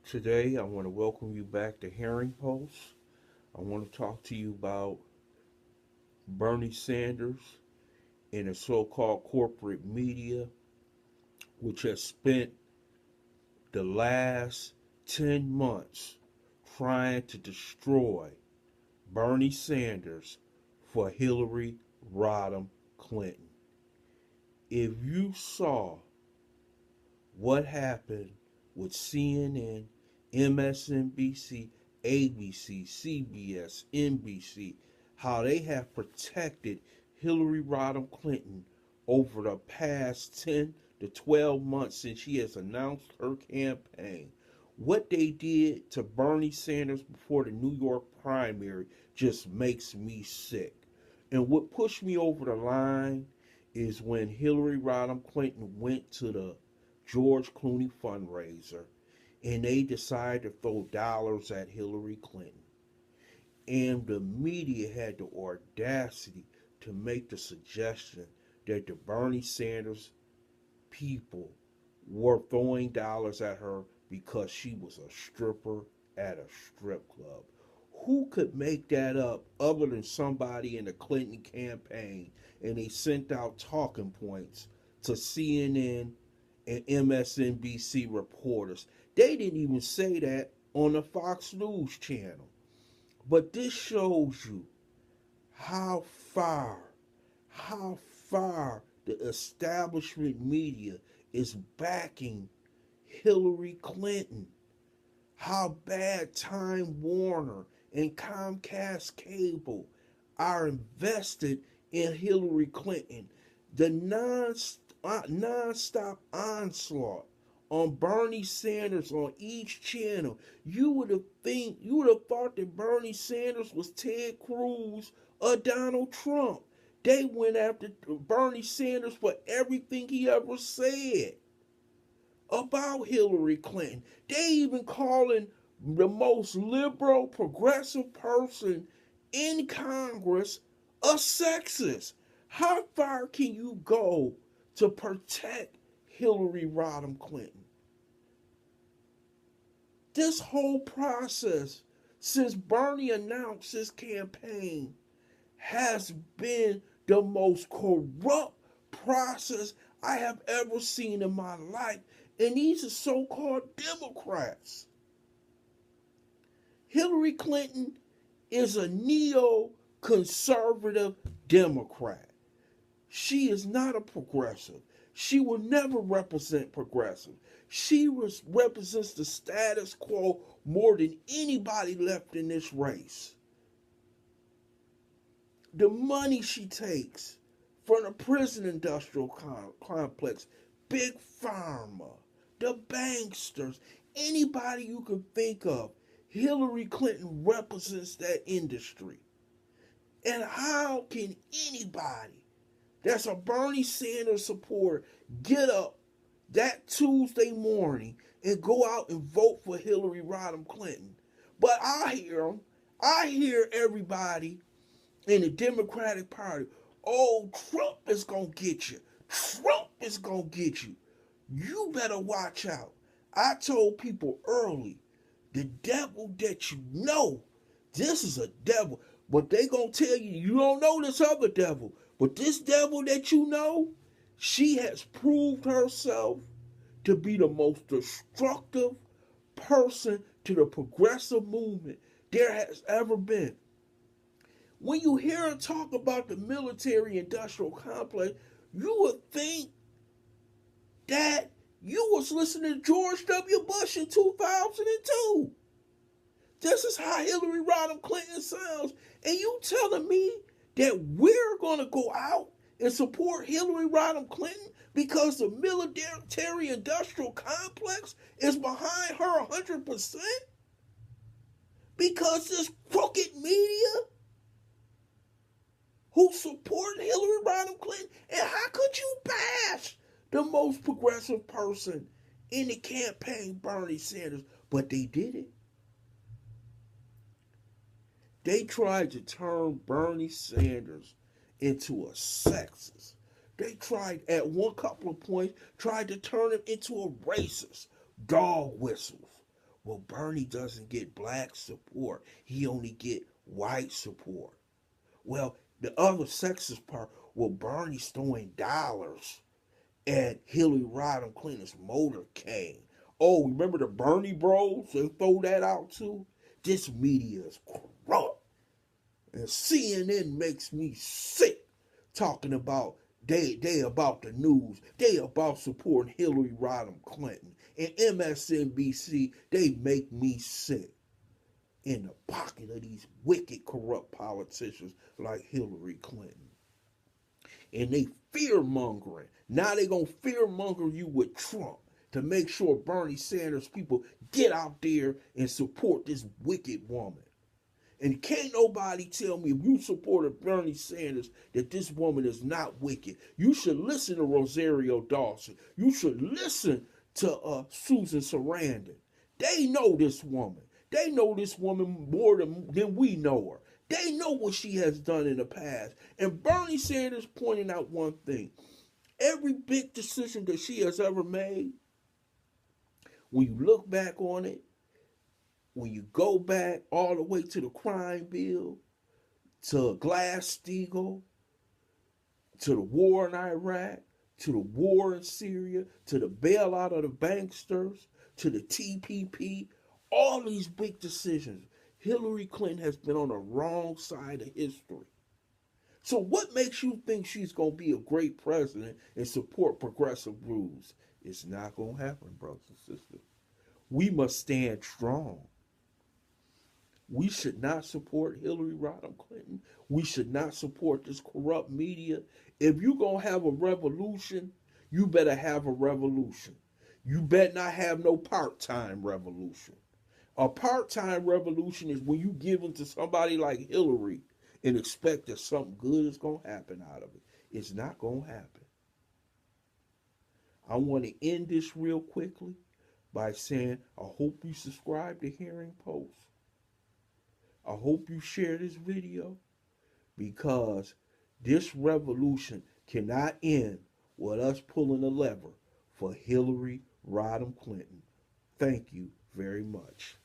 Today, I want to welcome you back to Hearing Post. I want to talk to you about Bernie Sanders and the so called corporate media, which has spent the last 10 months trying to destroy Bernie Sanders for Hillary Rodham Clinton. If you saw what happened with CNN, MSNBC, ABC, CBS, NBC, how they have protected Hillary Rodham Clinton over the past 10 to 12 months since she has announced her campaign. What they did to Bernie Sanders before the New York primary just makes me sick. And what pushed me over the line is when Hillary Rodham Clinton went to the George Clooney fundraiser and they decided to throw dollars at Hillary Clinton. And the media had the audacity to make the suggestion that the Bernie Sanders people were throwing dollars at her because she was a stripper at a strip club. Who could make that up other than somebody in the Clinton campaign? And they sent out talking points to CNN and MSNBC reporters. They didn't even say that on the Fox News channel. But this shows you how far, how far the establishment media is backing Hillary Clinton. How bad Time Warner and Comcast Cable are invested in Hillary Clinton. The non-stop onslaught on Bernie Sanders on each channel. You would have thought that Bernie Sanders was Ted Cruz or Donald Trump. They went after Bernie Sanders for everything he ever said about Hillary Clinton. They even calling the most liberal, progressive person in Congress a sexist. How far can you go to protect Hillary Rodham Clinton? This whole process, since Bernie announced his campaign, has been the most corrupt process I have ever seen in my life. And these are so-called Democrats. Hillary Clinton is a neo-conservative Democrat. She is not a progressive. She will never represent progressive. She represents the status quo more than anybody left in this race. The money she takes from the prison industrial complex, Big Pharma, the banksters, anybody you can think of, Hillary Clinton represents that industry. And how can anybody that's a Bernie Sanders supporter get up that Tuesday morning and go out and vote for Hillary Rodham Clinton? But I hear everybody in the Democratic Party, oh, Trump is going to get you. Trump is going to get you. You better watch out. I told people early, the devil that you know, this is a devil. But they going to tell you, you don't know this other devil. But this devil that you know, she has proved herself to be the most destructive person to the progressive movement there has ever been. When you hear her talk about the military-industrial complex, you would think that you was listening to George W. Bush in 2002. This is how Hillary Rodham Clinton sounds. And you telling me that we're going to go out and support Hillary Rodham Clinton because the military-industrial complex is behind her 100%? Because this crooked media who support Hillary Rodham Clinton? And how could you bash the most progressive person in the campaign, Bernie Sanders? But they did it. They tried to turn Bernie Sanders into a sexist. They tried at couple of points, tried to turn him into a racist. Dog whistles. Well, Bernie doesn't get black support. He only get white support. Well, the other sexist part, well, Bernie's throwing dollars at Hillary Rodham Clinton's motorcade. Oh, remember the Bernie Bros? They throw that out too? This media is corrupt. And CNN makes me sick talking about they about the news. They about supporting Hillary Rodham Clinton. And MSNBC, they make me sick in the pocket of these wicked, corrupt politicians like Hillary Clinton. And they fear mongering. Now they gonna fear monger you with Trump to make sure Bernie Sanders people get out there and support this wicked woman. And can't nobody tell me if you supported Bernie Sanders that this woman is not wicked. You should listen to Rosario Dawson. You should listen to Susan Sarandon. They know this woman. They know this woman more than we know her. They know what she has done in the past. And Bernie Sanders pointing out one thing. Every big decision that she has ever made, when you look back on it, when you go back all the way to the crime bill, to Glass-Steagall, to the war in Iraq, to the war in Syria, to the bailout of the banksters, to the TPP, all these big decisions, Hillary Clinton has been on the wrong side of history. So what makes you think she's going to be a great president and support progressive rules? It's not going to happen, brothers and sisters. We must stand strong. We should not support Hillary Rodham Clinton. We should not support this corrupt media. If you're going to have a revolution, you better have a revolution. You better not have no part-time revolution. A part-time revolution is when you give them to somebody like Hillary and expect that something good is going to happen out of it. It's not going to happen. I want to end this real quickly by saying I hope you subscribe to Hearing Post. I hope you share this video because this revolution cannot end with us pulling a lever for Hillary Rodham Clinton. Thank you very much.